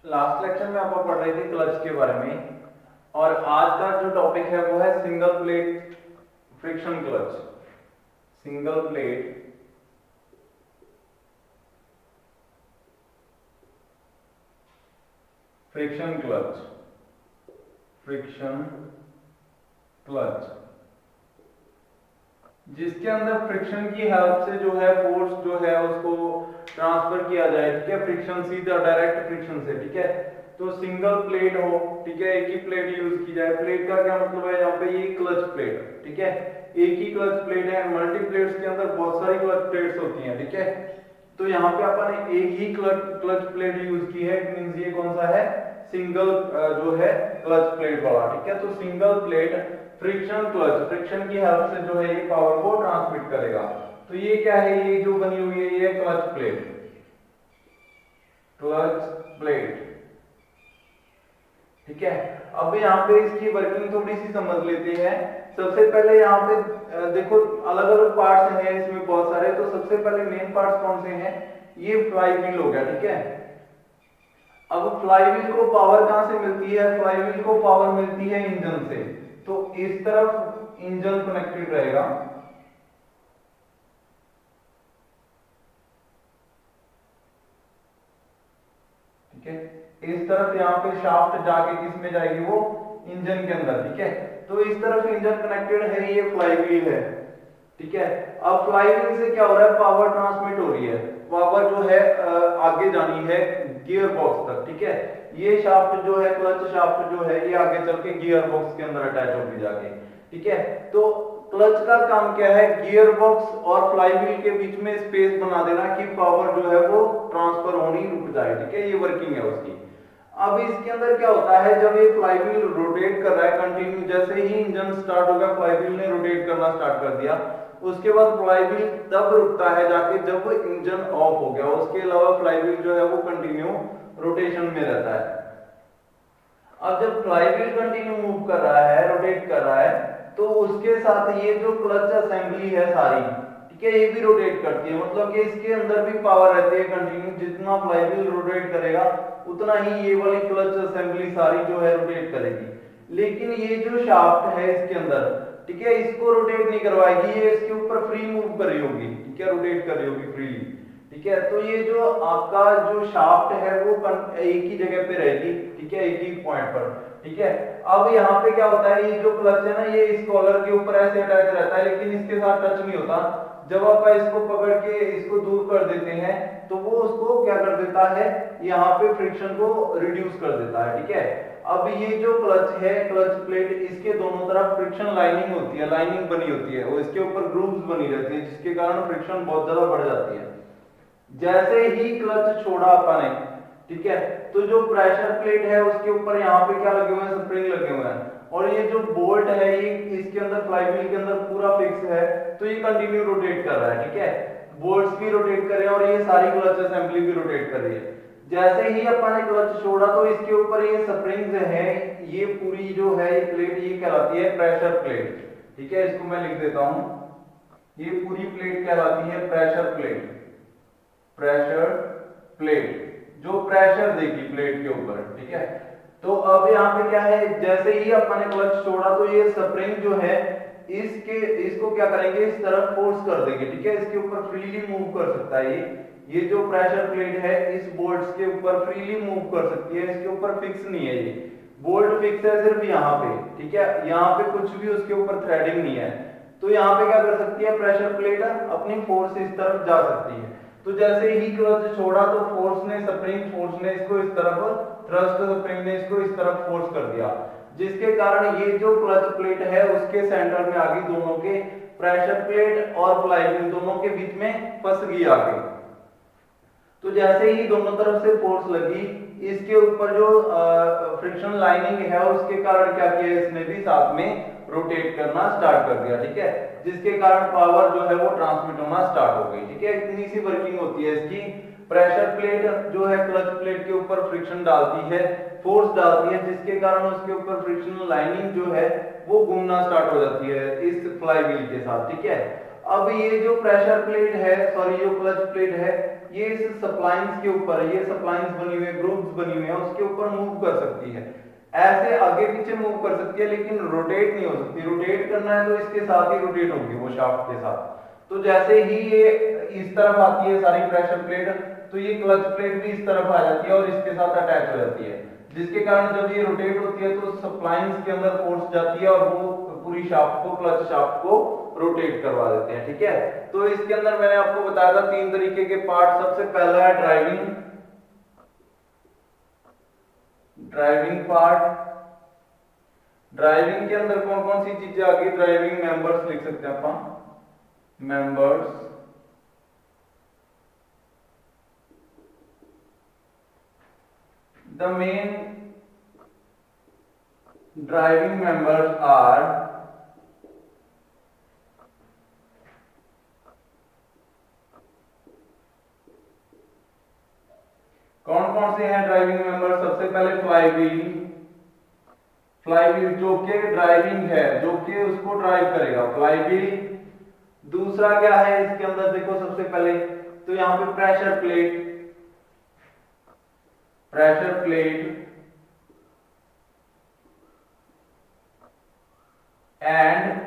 Last lecture में आप पढ़ रहे थे क्लच के बारे में, और आज का जो टॉपिक है वो है single plate friction clutch. Single plate friction clutch. Friction clutch जिसके अंदर फ्रिक्शन की हेल्प से जो है फोर्स जो है उसको ट्रांसफर किया जाए, ठीक है, फ्रिक्शन सीधा डायरेक्ट फ्रिक्शन से, ठीक है। तो सिंगल प्लेट हो, ठीक है, एक ही प्लेट यूज की जाए। प्लेट का क्या मतलब है, यहाँ पे ये क्लच प्लेट, ठीक है, एक ही क्लच प्लेट है। मल्टी प्लेट्स के अंदर बहुत सारी क्लच प्लेट्स होती हैं, ठीक है। तो यहाँ पे अपन ने एक ही क्लच प्लेट यूज की है, मींस ये कौन सा है, सिंगल जो है क्लच प्लेट वाला, ठीक है। तो single plate friction clutch, friction की हेल्प से जो है ये पावर को ट्रांसमिट करेगा। तो ये क्या है, ये जो बनी हुई है ये क्लच प्लेट, क्लच प्लेट, ठीक है। अब यहाँ पे इसकी वर्किंग थोड़ी सी समझ लेते हैं। सबसे पहले यहाँ पे देखो अलग अलग पार्ट्स हैं इसमें बहुत सारे। तो सबसे पहले मेन पार्ट्स कौन से हैं, ये फ्लाई व्हील हो गया, ठीक है। अब फ्लाई व्हील को पावर कहां से मिलती है, फ्लाई व्हील को पावर मिलती है इंजन से। तो इस तरफ इंजन कनेक्टेड रहेगा, ठीक है। इस तरफ यहाँ पे शाफ्ट जाके किस में जाएगी, वो इंजन के अंदर, ठीक है। तो इस तरफ इंजन कनेक्टेड है, ये फ्लाई व्हील है, ठीक है। अब फ्लाई व्हील से क्या हो रहा है, पावर ट्रांसमिट हो रही है। पावर जो है आगे जानी है गियर बॉक्स तक, ठीक है। ये शाफ्ट जो है, क्लच शाफ्ट जो है, ये आगे चल के गियर बॉक्स के अंदर अटैच होगी जाके, ठीक है। तो क्लच का काम क्या है, गियर बॉक्स और फ्लाई व्हील के बीच में स्पेस बना देना कि पावर जो है वो ट्रांसफर होनी रुक जाए, ठीक है। ये वर्किंग है उसकी। अब इसके अंदर क्या होता है, जब ये फ्लाई व्हील रोटेट कर रहा है कंटिन्यू, जैसे ही इंजन स्टार्ट होगा फ्लाई व्हील ने रोटेट करना स्टार्ट कर दिया, उसके बाद फ्लाई व्हील तब रुकता है जाके जब इंजन ऑफ हो गया। उसके अलावा फ्लाई व्हील जो है वो कंटिन्यू रोटेशन में रहता है। अब जब फ्लाई व्हील कंटिन्यू मूव कर रहा है, रोटेट कर रहा है, तो उसके साथ ये जो क्लच असेंबली है सारी, ठीक है, ये भी रोटेट करती है। मतलब कि इसके अंदर भी पावर रहती है कंटिन्यू। जितना फ्लाई व्हील रोटेट करेगा उतना ही ये वाली क्लच असेंबली सारी जो है रोटेट करेगी। लेकिन ये जो शाफ्ट है इसके अंदर, ठीक है, इसको रोटेट नहीं करवाएगी, ये इसके ऊपर फ्री मूव कर रही होगी, ठीक है, रोटेट कर रही होगी फ्रीली, ठीक है। तो ये जो आपका जो शाफ्ट है वो एक ही जगह पे रहेगी, ठीक है, एक ही पॉइंट पर, ठीक है। अब यहाँ पे क्या होता है, ये जो क्लच है ना, ये इस कॉलर के ऊपर ऐसे अटैच रहता है, लेकिन इसके साथ टच नहीं होता। जब आप इसको पकड़ के इसको दूर कर देते हैं तो वो उसको क्या कर देता है, यहाँ पे फ्रिक्शन को रिड्यूस कर देता है, ठीक है। अब ये जो क्लच है, क्लच प्लेट, इसके दोनों तरफ फ्रिक्शन लाइनिंग होती है, लाइनिंग बनी होती है, और इसके ऊपर ग्रूव्स बनी रहती है, जिसके कारण फ्रिक्शन बहुत ज्यादा बढ़ जाती है। जैसे ही क्लच छोड़ा अपन ने, ठीक है, तो जो प्रेशर प्लेट है उसके ऊपर यहाँ पे क्या लगे हुए हैं, स्प्रिंग लगे हुए हैं, और ये जो बोल्ट है ये इसके अंदर फ्लाई व्हील के अंदर पूरा फिक्स है। तो ये कंटिन्यू रोटेट कर रहा है, ठीक है, बोल्ट्स भी रोटेट कर रहे हैं और ये सारी क्लच असेंबली भी रोटेट कर रही है। जैसे ही अपन ने क्लच छोड़ा तो इसके ऊपर ये स्प्रिंग्स हैं, ये पूरी जो है ये प्लेट ये कहलाती है प्रेशर प्लेट, ठीक है। इसको मैं लिख देता हूं, ये पूरी प्लेट कहलाती है प्रेशर प्लेट। प्रेशर प्लेट जो प्रेशर देगी प्लेट के ऊपर, ठीक है। तो अब यहाँ पे क्या है, जैसे ही अपन ने क्लच छोड़ा तो ये स्प्रिंग जो है इसको क्या करेंगे, इस तरफ फोर्स कर देंगे, ठीक है। इसके ऊपर फ्रीली मूव कर सकता है ये जो प्रेशर प्लेट है इस बोल्ट के ऊपर फ्रीली मूव कर सकती है। इसके ऊपर फिक्स नहीं है, ये बोल्ट फिक्स है सिर्फ यहाँ पे, ठीक है। यहाँ पे कुछ भी उसके ऊपर थ्रेडिंग नहीं है। तो यहाँ पे क्या कर सकती है प्रेशर प्लेट, अपनी फोर्स इस तरफ जा सकती है। तो जैसे ही क्लच छोड़ा तो फोर्स ने, स्प्रिंग फोर्स ने इसको इस तरफ, थ्रस्ट स्प्रिंग ने इसको इस तरफ फोर्स कर दिया, जिसके कारण ये जो क्लच प्लेट है उसके सेंटर में आ गई, दोनों के प्रेशर प्लेट और फ्लाई व्हील दोनों के बीच में फंस गई आगे। तो जैसे ही दोनों तरफ से फोर्स लगी, इसके ऊपर जो फ्रिक्शन लाइनिंग है उसके कारण क्या किया, इसने भी साथ में रोटेट करना स्टार्ट कर दिया, ठीक है, जिसके कारण पावर जो है वो ट्रांसमिट होना स्टार्ट हो गई, ठीक है। इतनी सी वर्किंग होती है इसकी। प्रेशर प्लेट जो है क्लच प्लेट के ऊपर फ्रिक्शन डालती है, फोर्स डालती है, जिसके कारण उसके ऊपर फ्रिक्शन लाइनिंग जो है वो घूमना स्टार्ट हो जाती है इस फ्लाई व्हील के साथ, ठीक है। अब ये जो प्रेशर प्लेट है, सॉरी जो क्लच प्लेट है, ये इस सप्लाइंस के ऊपर, ये सप्लाइंस बनी हुई है, ग्रुप्स बनी हुई है, उसके ऊपर मूव कर सकती है, ऐसे आगे पीछे मूव कर सकती है, लेकिन रोटेट नहीं हो सकती। रोटेट करना है तो इसके साथ ही रोटेट होगी वो शाफ्ट के साथ। तो जैसे ही ये इस तरफ आती है सारी प्रेशर प्लेट, तो ये क्लच प्लेट भी इस तरफ आ जाती है और इसके साथ अटैच हो जाती है, जिसके कारण जब ये रोटेट होती है तो सप्लाइंस के अंदर फोर्स जाती है और वो पूरी शाफ्ट को, क्लच शाफ्ट को रोटेट करवा देते हैं। ठीक है, तो इसके अंदर मैंने आपको बताया था 3 तरीके के पार्ट। सबसे पहला है ड्राइविंग पार्ट। ड्राइविंग के अंदर कौन कौन सी चीजें आ गई? ड्राइविंग मेंबर्स लिख सकते हैं अपन, members. The main driving members are कौन कौन से हैं ड्राइविंग मेंबर? सबसे पहले फ्लाईव्हील, फ्लाईव्हील जो कि ड्राइविंग है, जो कि उसको ड्राइव करेगा, फ्लाईव्हील। दूसरा क्या है इसके अंदर? देखो सबसे पहले तो यहां पे pressure plate and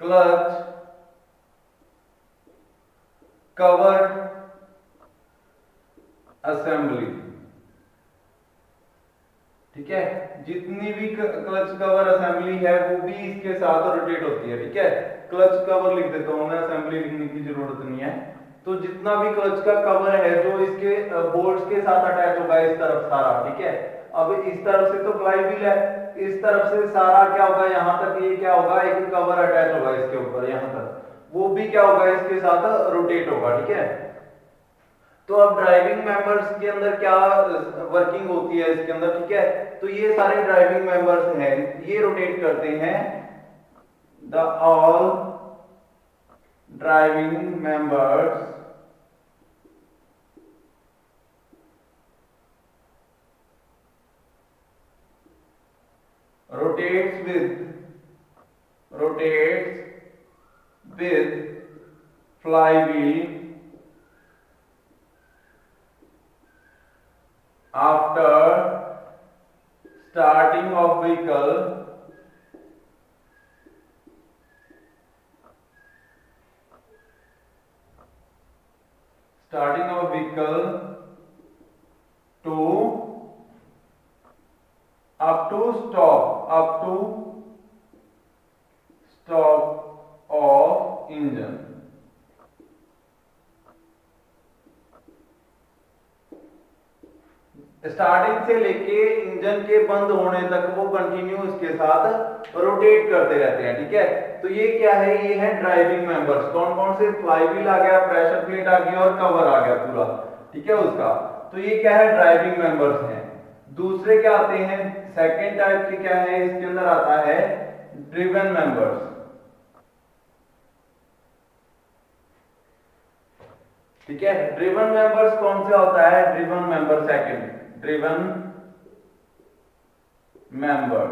clutch covered assembly. ठीक है, जितनी भी क्लच कवर असेंबली है वो भी इसके साथ रोटेट होती है। ठीक है, क्लच कवर लिख देता हूं मैं, असेंबली लिखने की जरूरत नहीं है। तो जितना भी क्लच का कवर है जो इसके बोल्ट्स के साथ अटैच होगा इस तरफ सारा। ठीक है, अब इस तरफ से तो फ्लाईव्हील है, इस तरफ से सारा क्या होगा, यहां तक ये क्या होगा, एक कवर अटैच होगा इसके ऊपर, यहां तक वो भी क्या होगा, इसके साथ रोटेट होगा। ठीक है, तो अब ड्राइविंग मेंबर्स के अंदर क्या वर्किंग होती है इसके अंदर? ठीक है, तो ये सारे ड्राइविंग मेंबर्स हैं, ये रोटेट करते हैं। The all driving members rotates with flywheel after starting of vehicle to up to stop of engine। Starting से लेके इंजन के बंद होने तक वो कंटिन्यू इसके साथ रोटेट करते रहते हैं। ठीक है, तो ये क्या है? ये है ड्राइविंग मेंबर्स। कौन कौन से? फ्लाईव्हील आ गया, प्रेशर प्लेट आ गई और कवर आ गया पूरा। ठीक है उसका, तो ये क्या है? ड्राइविंग मेंबर्स हैं। दूसरे क्या आते हैं? सेकेंड टाइप के क्या है इसके अंदर? आता है ड्रिवन मेंबर्स। ठीक है, ड्रिवन मेंबर्स कौन सा होता है? Driven member second, driven member.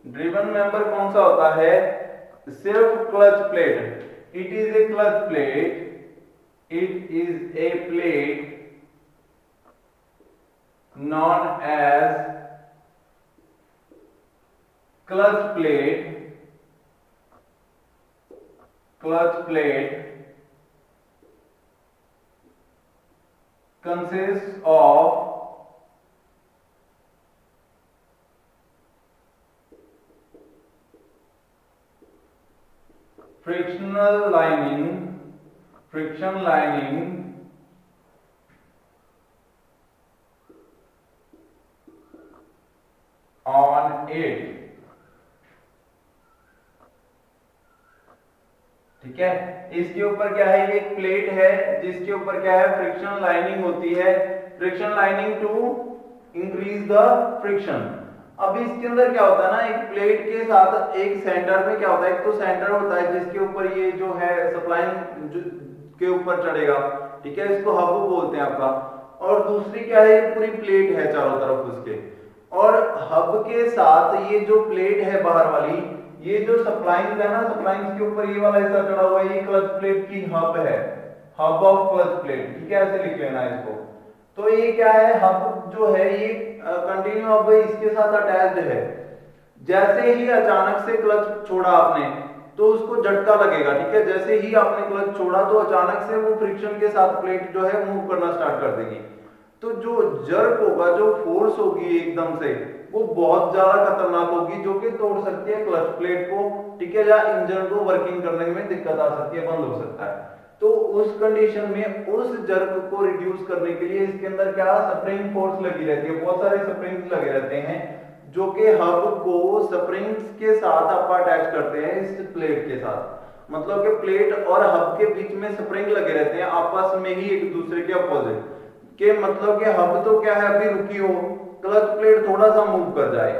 Driven member कौन सा होता है? सिर्फ clutch plate. It is a clutch plate, it is a plate known as clutch plate consists of friction lining on it। ठीक है, इसके ऊपर क्या है? ये एक प्लेट है जिसके ऊपर क्या है? फ्रिक्शन लाइनिंग होती है। Friction lining to increase the friction. अब इसके अंदर क्या होता है ना, एक प्लेट के साथ एक सेंटर में क्या होता है? एक तो सेंटर होता है जिसके ऊपर ये जो है सप्लाइंग के ऊपर चढ़ेगा। ठीक है, इसको हब बोलते हैं आपका। और दूसरी क्या है? पूरी प्लेट है चारों तरफ उसके, और हब के साथ ये जो प्लेट है बाहर वाली, ये जो सप्लाइंस है ना, सप्लाइंस के ऊपर ये वाला हिस्सा चढ़ा हुआ है, ये क्लच प्लेट की हब है, हब ऑफ क्लच प्लेट, ठीक है, ऐसे लिख लेना इसको। तो ये क्या है, हब जो है ये कंटिन्यू हब इसके साथ अटैच्ड है। जैसे ही अचानक से क्लच छोड़ा आपने तो उसको झटका लगेगा, ठीक है, जैसे ही आपने क्लच छोड़ा तो अचानक से वो फ्रिक्शन के साथ प्लेट जो है मूव करना स्टार्ट कर देगी। तो जो जर्क होगा, जो फोर्स होगी एकदम से, वो बहुत ज्यादा खतरनाक होगी, जो कि तोड़ सकती है क्लच प्लेट को, ठीक है, या इंजन को वर्किंग करने में दिक्कत आ सकती है, बंद हो सकता है। तो उस कंडीशन में उस जर्क को रिड्यूस करने के लिए इसके अंदर क्या स्प्रिंग फोर्स लगी रहती है, बहुत सारे स्प्रिंग्स लगे रहते हैं, जो कि हब को स्प्रिंग्स के साथ आप अटैच करते हैं इस प्लेट के साथ। मतलब कि प्लेट और हब के बीच में स्प्रिंग लगे रहते हैं आपस में ही एक दूसरे के अपोजिट के, मतलब कि हब तो क्या है अभी रुकी हो, क्लच प्लेट थोड़ा सा मूव कर जाए,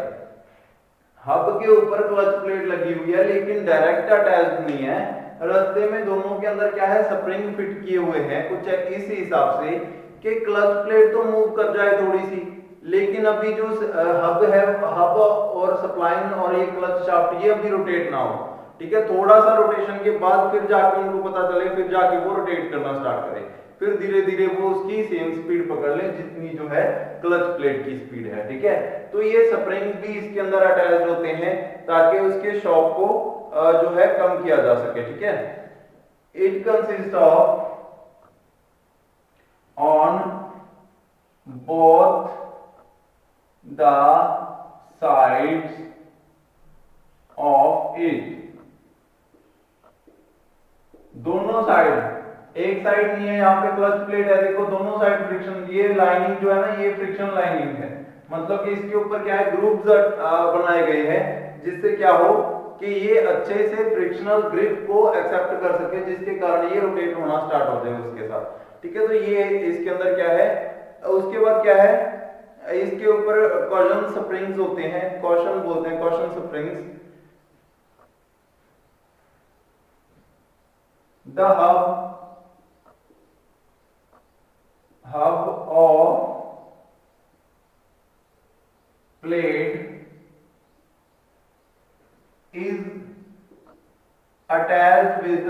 हब के ऊपर क्लच प्लेट लगी हुई है लेकिन डायरेक्ट अटैच नहीं है, रास्ते में दोनों के अंदर क्या है स्प्रिंग फिट किए हुए हैं कुछ इस हिसाब से कि क्लच प्लेट तो मूव कर जाए थोड़ी सी, लेकिन अभी जो हब है, हब और सप्लाइन और ये क्लच शाफ्ट ये अभी रोटेट ना हो, ठीक है, थोड़ा सा रोटेशन के बाद फिर जाके उनको पता चले, फिर जाके वो रोटेट करना स्टार्ट करे, फिर धीरे धीरे वो उसकी सेम स्पीड पकड़ ले जितनी जो है क्लच प्लेट की स्पीड है, ठीक है। तो ये स्प्रिंग भी इसके अंदर अटैच होते हैं ताकि उसके शॉक को जो है कम किया जा सके, ठीक है। It consist of on both the sides of it, दोनों साइड, एक साइड नहीं है यहाँ पे क्लच प्लेट है, देखो दोनों साइड फ्रिक्शन, ये लाइनिंग जो है ना ये फ्रिक्शन लाइनिंग है, मतलब कि इसके ऊपर क्या है ग्रूव्स बनाए गए हैं जिससे क्या हो कि ये अच्छे से फ्रिक्शनल ग्रिप को एक्सेप्ट कर सके, जिसके कारण ये रोटेट होना स्टार्ट हो जाए उसके साथ, ठीक है। तो ये इसके अंदर क्या है, उसके बाद क्या है, इसके ऊपर कॉशन स्प्रिंग्स होते हैं, कॉशन बोलते हैं, caution springs. The hub of plate is attached with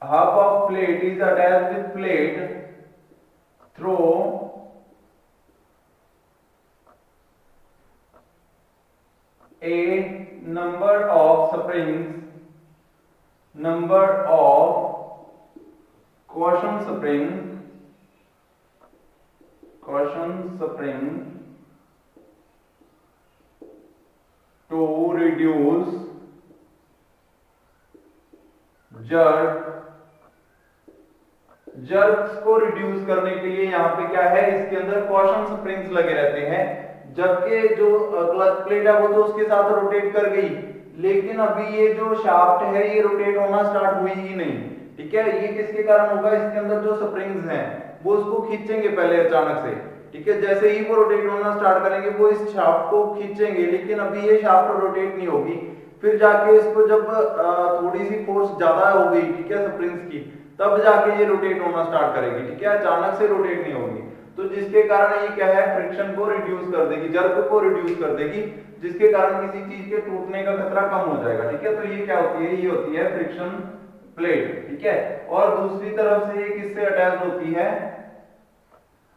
hub of plate is attached with plate through a number of springs, number of caution spring to reduce jerks को reduce करने के लिए यहाँ पे क्या है, इसके अंदर कॉशन स्प्रिंग्स लगे रहते हैं, जबकि जो क्लच प्लेट है वो तो उसके साथ रोटेट कर गई, लेकिन अभी ये जो शाफ्ट है ये रोटेट होना स्टार्ट हुई ही नहीं, ठीक है। ये किसके कारण होगा, इसके अंदर जो स्प्रिंग्स हैं वो उसको खींचेंगे पहले अचानक से, ठीक है, जैसे ही वो रोटेट होना स्टार्ट करेंगे वो इस शाफ्ट को खींचेंगे, लेकिन अभी ये शाफ्ट रोटेट नहीं होगी, फिर जाके इसको जब थोड़ी सी फोर्स ज्यादा हो गई, ठीक है, स्प्रिंग्स की, तब जाके ये रोटेट होना स्टार्ट करेगी, ठीक है, अचानक से रोटेट नहीं होगी। तो जिसके कारण ये क्या है फ्रिक्शन को रिड्यूस कर देगी, जर्क को रिड्यूस कर देगी, जिसके कारण किसी चीज के टूटने का खतरा कम हो जाएगा, ठीक है। तो ये क्या होती है, ये होती है फ्रिक्शन प्लेट, ठीक है। और दूसरी तरफ से ये किससे अटैच होती है,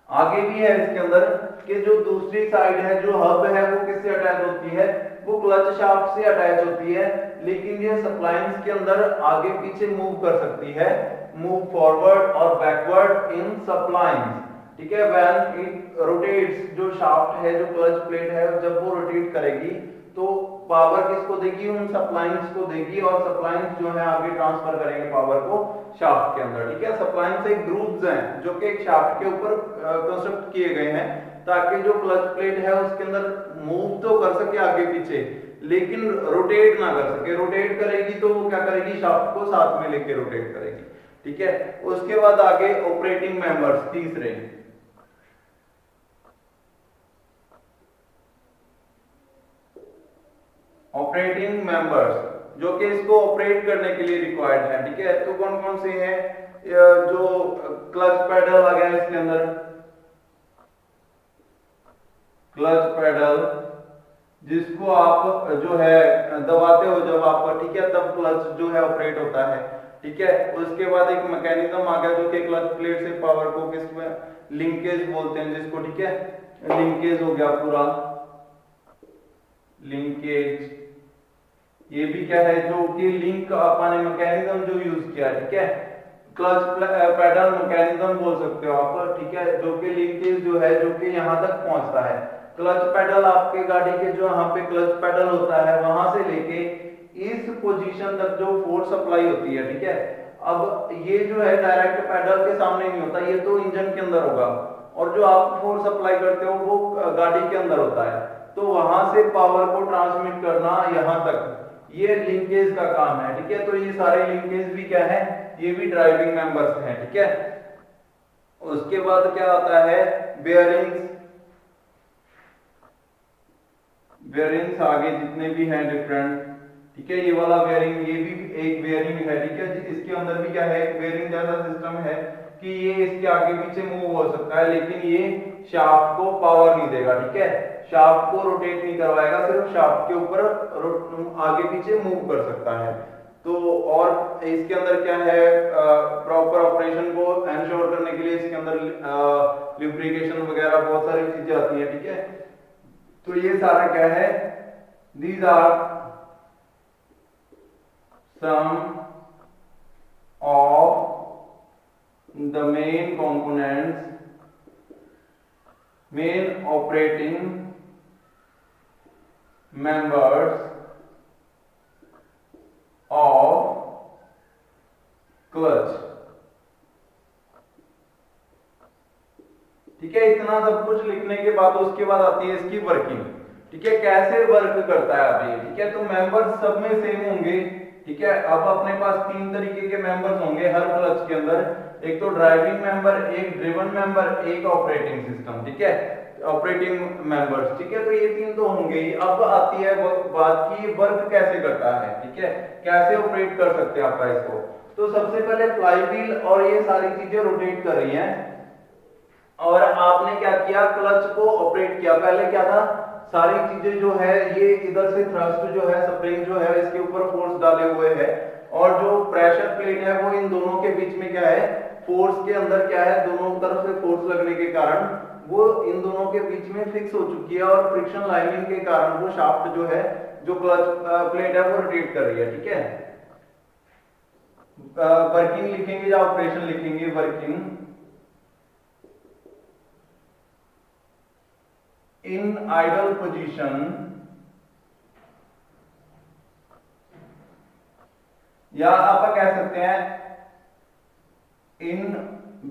आगे भी है इसके अंदर कि जो दूसरी साइड है, जो हब है, वो किससे अटैच होती है, वो क्लच शाफ्ट से अटैच होती है, लेकिन ये सप्लाइंस के अंदर आगे पीछे मूव कर सकती है, मूव फॉरवर्ड और बैकवर्ड इन सप्लाइंस, ठीक है। व्हेन इट रोटेट्स, जो शाफ्ट है, जो क्लच प्लेट है, जब वो रोटेट करेगी तो पावर किसको देगी, उन सप्लाइंस को देगी, और सप्लाइंस जो है आगे ट्रांसफर करेंगे पावर को शाफ्ट के अंदर, ठीक है। सप्लाइंस एक ग्रूव्स हैं जो कि एक शाफ्ट के ऊपर कंस्ट्रक्ट किए गए हैं ताकि जो क्लच प्लेट है उसके अंदर मूव तो कर सके आगे पीछे, लेकिन रोटेट ना कर सके, रोटेट करेगी तो वो क्या करेगी, शाफ्ट को साथ में लेके रोटेट करेगी, ठीक है। उसके बाद आगे ऑपरेटिंग मेंबर्स, तीसरे ऑपरेटिंग मेंबर्स जो कि इसको ऑपरेट करने के लिए रिक्वायर्ड है, ठीक है। तो कौन कौन से हैं, जो क्लच पेडल आ गया इसके अंदर, क्लच पेडल जिसको आप जो है दबाते हो जब आप, ठीक है, तब क्लच जो है ऑपरेट होता है, ठीक है। उसके बाद एक मैकेनिज्म आ गया जो कि क्लच प्लेट से पावर को किसमें लिंकेज बोलते हैं जिसको, ठीक है, लिंकेज हो गया पूरा, लिंकेज। ये भी क्या है, जो कि लिंक अपने मैकेनिज्म जो यूज किया, ठीक है, क्लच पेडल मैकेनिज्म बोल सकते हो आप, ठीक है, जो कि लिंकेज जो है जो कि यहाँ तक पहुंचता है। क्लच पेडल आपके गाड़ी के जो यहाँ पे क्लच पेडल होता है वहां से लेके इस पोजीशन तक जो फोर्स सप्लाई होती है, ठीक है। अब ये जो है डायरेक्ट पेडल के सामने नहीं होता, ये तो इंजन के अंदर होगा, और जो आप फोर्स सप्लाई करते हो वो गाड़ी के अंदर होता है। तो वहां से पावर को ट्रांसमिट करना यहां तक, ये लिंकेज का काम है, ठीक है। तो ये सारे लिंकेज भी क्या है, ये भी ड्राइविंग मेंबर्स हैं, ठीक है। उसके बाद क्या आता है, बेयरिंग्स, बेयरिंग्स आगे जितने भी हैं डिफरेंट, ठीक है। ये वाला बेयरिंग, ये भी एक बेयरिंग है, ठीक है। इसके अंदर भी क्या है, एक बेयरिंग जैसा सिस्टम है कि ये इसके आगे पीछे मूव हो सकता है, लेकिन ये शाफ्ट को पावर नहीं देगा, ठीक है। शाफ्ट को रोटेट नहीं करवाएगा, सिर्फ शाफ्ट के ऊपर आगे पीछे मूव कर सकता है। तो और इसके अंदर क्या है, प्रॉपर ऑपरेशन को एंश्योर करने के लिए इसके अंदर लुब्रिकेशन वगैरह बहुत सारी चीजें आती है, ठीक है। तो ये सारा क्या है, these are some of the main components, main operating members of clutch, ठीक है। इतना सब कुछ लिखने के बाद उसके बाद आती है इसकी वर्किंग, ठीक है, कैसे वर्क करता है अब ये, ठीक है। तो मेंबर्स सब में सेम होंगे, ठीक है। अब अपने पास तीन तरीके के मेंबर्स होंगे हर क्लच के अंदर, एक तो ड्राइविंग मेंबर, एक ड्रिवन मेंबर, एक ऑपरेटिंग सिस्टम, ठीक है, ऑपरेटिंग मेंबर्स, ठीक है। तो ये तीन तो होंगे ही। अब आती है बात की वर्क कैसे करता है, ठीक है, कैसे ऑपरेट कर सकते हैं आप इसको। तो सबसे पहले फ्लाई व्हील और ये सारी चीजें रोटेट कर रही हैं, और आपने क्या किया, क्लच को ऑपरेट किया। पहले क्या था, सारी चीजें जो है ये इधर से थ्रस्ट जो है, स्प्रिंग जो है इसके ऊपर फोर्स डाले हुए है, और जो प्रेशर प्लेट है वो इन दोनों के बीच में क्या है, फोर्स के अंदर क्या है, दोनों तरफ से फोर्स लगने के कारण वो इन दोनों के बीच में फिक्स हो चुकी है, और फ्रिक्शन लाइनिंग के कारण वो शाफ्ट जो है, जो क्लच प्लेट है वो रोटेट कर रही है, ठीक है। वर्किंग लिखेंगे या ऑपरेशन लिखेंगे, वर्किंग in idle position, या आप कह सकते हैं इन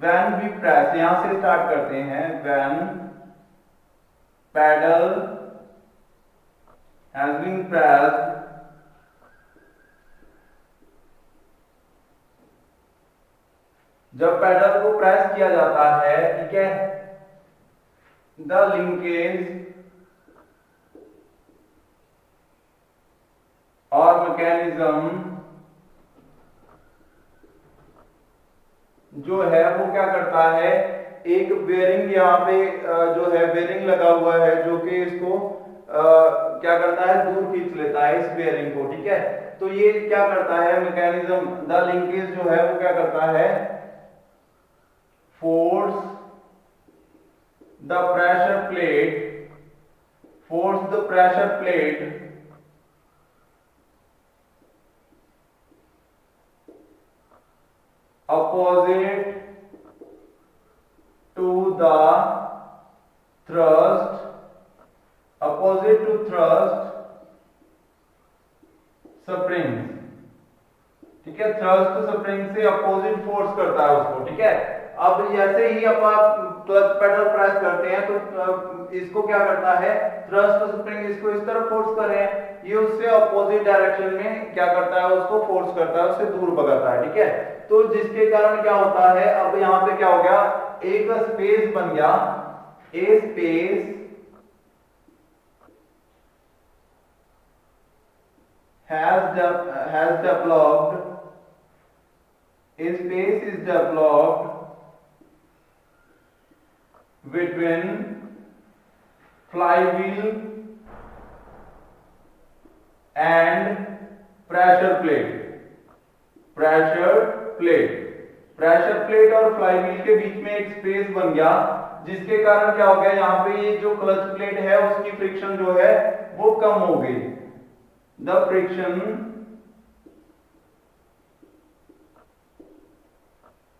when we press, यहां से स्टार्ट करते हैं, when pedal has been pressed, जब पैडल को प्रेस किया जाता है, ठीक है, the linkage or mechanism जो है वो क्या करता है, एक बेयरिंग यहाँ पे जो है बेयरिंग लगा हुआ है जो कि इसको क्या करता है, दूर खींच लेता है इस बेयरिंग को, ठीक है। तो ये क्या करता है मैकेनिज्म, द लिंकेज जो है वो क्या करता है, force the pressure plate, force the pressure plate opposite to the thrust, opposite to thrust springs, ठीक है। थ्रस्ट स्प्रिंग से अपोजिट फोर्स करता है उसको, ठीक है। अब जैसे ही आप क्लच पेडल प्रेस करते हैं तो इसको क्या करता है, थ्रस्ट स्प्रिंग इसको इस तरफ फोर्स कर रहे हैं, ये उससे अपोजिट डायरेक्शन में क्या करता है, उसको फोर्स करता है, उससे दूर भगाता है, ठीक है। तो जिसके कारण क्या होता है, अब यहां पे क्या हो गया, एक स्पेस बन गया, ए space has developed A space is developed between flywheel and pressure plate। Pressure plate और फ्लाईव्हील के बीच में एक स्पेस बन गया, जिसके कारण क्या हो गया, यहाँ पे ये जो क्लच प्लेट है उसकी फ्रिक्शन जो है वो कम हो गई। The friction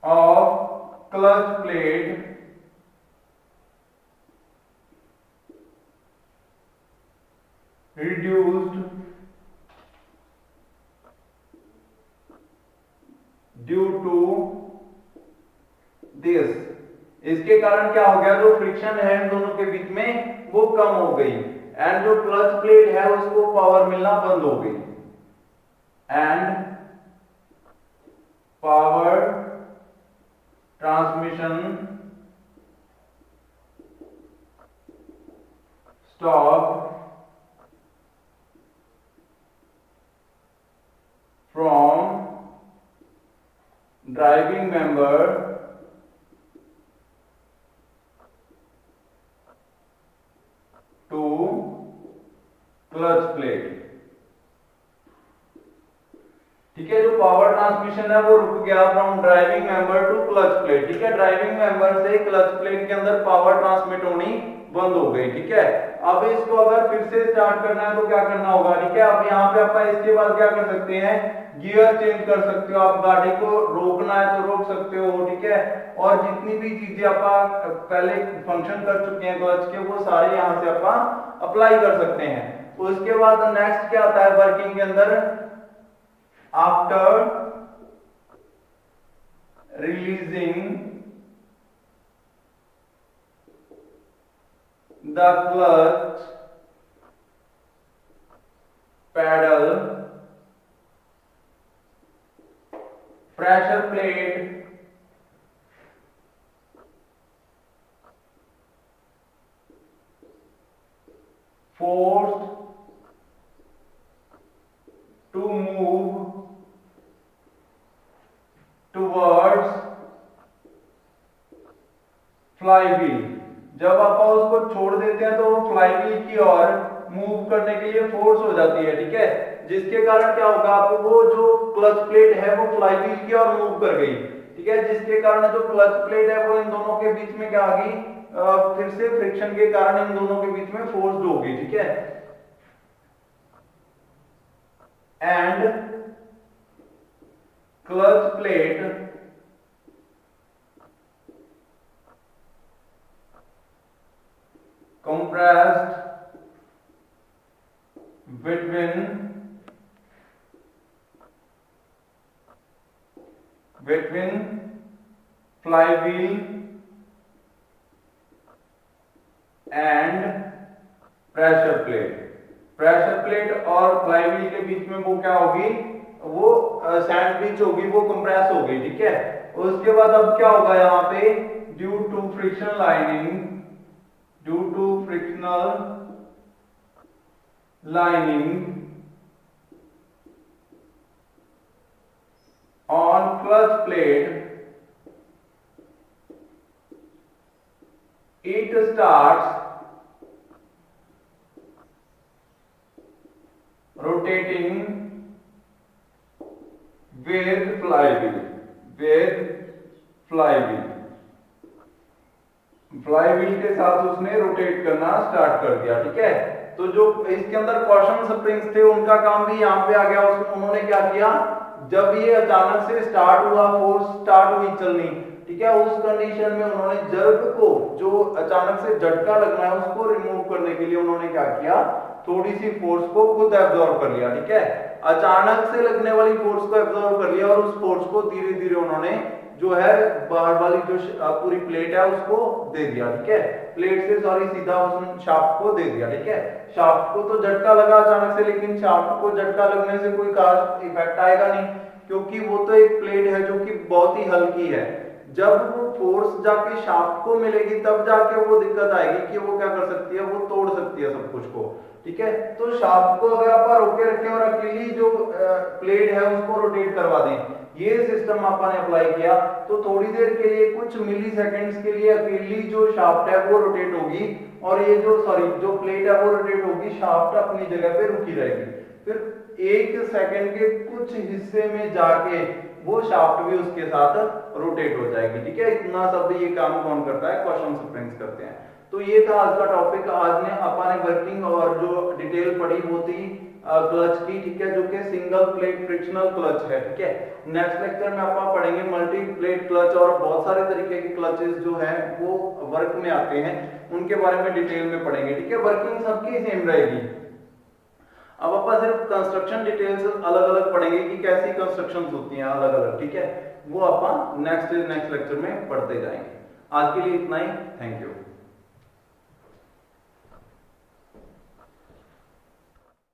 of clutch plate reduced due to this। इसके कारण क्या हो गया, जो फ्रिक्शन है इन दोनों के बीच में वो कम हो गई, एंड जो क्लच प्लेट है उसको पावर मिलना बंद हो गई, and power transmission stop from driving member to clutch plate। ठीक है, जो पावर ट्रांसमिशन है वो रुक गया from driving member to clutch plate. ठीक है, ड्राइविंग मेंबर से क्लच प्लेट के अंदर पावर ट्रांसमिट होनी बंद हो गई। ठीक है, अब इसको अगर फिर से स्टार्ट करना है तो क्या करना होगा। ठीक है, अब यहाँ पे आप इसके बाद क्या कर सकते हैं, गियर चेंज कर सकते हो, आप गाड़ी को रोकना है तो रोक सकते हो। ठीक है, और जितनी भी चीजें आप पहले फंक्शन कर चुके हैं क्लच के, वो सारे यहाँ से आप अप्लाई कर सकते हैं। उसके बाद नेक्स्ट क्या आता है वर्किंग के अंदर, after releasing the clutch pedal, pressure plate forced to move towards flywheel। जब आप उसको छोड़ देते हैं तो वो फ्लाईव्हील की ओर मूव करने के लिए फोर्स हो जाती है। ठीक है, जिसके कारण क्या होगा, आपको वो जो क्लच प्लेट है वो फ्लाईव्हील की ओर मूव कर गई। ठीक है, जिसके कारण जो क्लच प्लेट है वो इन दोनों के बीच में क्या आ गई, फिर से फ्रिक्शन के कारण इन दोनों के बीच में फोर्स हो गई। ठीक है, and clutch plate compressed between flywheel and pressure plate। Pressure plate और फ्लाईव्हील के बीच में वो क्या होगी, वो सैंडविच होगी, वो कंप्रेस होगी। ठीक है, उसके बाद अब क्या होगा यहाँ पे, due to friction lining, due to frictional lining on clutch plate, it starts rotating with flywheel, flywheel के साथ उसने रोटेट करना स्टार्ट कर दिया। ठीक है, तो जो इसके अंदर कॉशन स्प्रिंग्स थे उनका काम भी यहाँ पे आ गया। उन्होंने क्या किया, जब ये अचानक से स्टार्ट हुआ, फोर्स स्टार्ट हुई चलनी, ठीक है, उस कंडीशन में उन्होंने जर्क को, जो अचानक से झटका लगना है उसको रिमूव करने के लिए उन्होंने क्या किया, थोड़ी सी फोर्स को खुद एब्जॉर्ब कर लिया। ठीक है, अचानक से लगने वाली फोर्स को एब्जॉर्ब कर लिया और उस फोर्स को धीरे धीरे उन्होंने जो है बाहर वाली जो पूरी प्लेट है उसको दे दिया। ठीक है, प्लेट से सॉरी सीधा उस शाफ्ट को दे दिया। ठीक है, शाफ्ट को तो झटका लगा अचानक से, लेकिन शाफ्ट को झटका लगने से कोई खास इफेक्ट आएगा नहीं, क्योंकि वो तो एक प्लेट है जो कि बहुत ही हल्की है। जब वो फोर्स जाके शाफ्ट को मिलेगी तब जाके वो दिक्कत आएगी कि वो क्या कर सकती है, वो तोड़ सकती है सब कुछ को। ठीक है, तो शाफ्ट को अगर आप रोके रखें और अकेली जो प्लेट है उसको रोटेट करवा दें, ये सिस्टम आपने अप्लाई किया तो थोड़ी देर के लिए, कुछ मिली सेकेंड्स के लिए अकेली जो शाफ्ट है वो रोटेट होगी और ये जो जो प्लेट है वो रोटेट होगी, शाफ्ट अपनी जगह पे रुकी रहेगी। फिर 1 सेकंड के कुछ हिस्से में जाके वो शाफ्ट भी उसके साथ रोटेट हो जाएगी। ठीक है, इतना सब ये काम कौन करता है, क्वेश्चन स्प्रिंग्स करते हैं। तो ये था आज का टॉपिक। आज ने अपन वर्किंग और जो डिटेल पढ़ी वो थी क्लच की। ठीक है, जो कि सिंगल प्लेट फ्रिक्शनल क्लच है। ठीक है, नेक्स्ट लेक्चर में अपन पढ़ेंगे मल्टी प्लेट क्लच और बहुत सारे तरीके के क्लचेस जो है वो वर्क में आते हैं, उनके बारे में डिटेल में पढ़ेंगे। ठीक है, वर्किंग सबकी सेम रहेगी। अब अपन सिर्फ कंस्ट्रक्शन डिटेल्स अलग अलग पढ़ेंगे कि कैसी कंस्ट्रक्शंस होती हैं अलग अलग। ठीक है, वो अपन नेक्स्ट लेक्चर में पढ़ते जाएंगे। आज के लिए इतना ही, थैंक यू।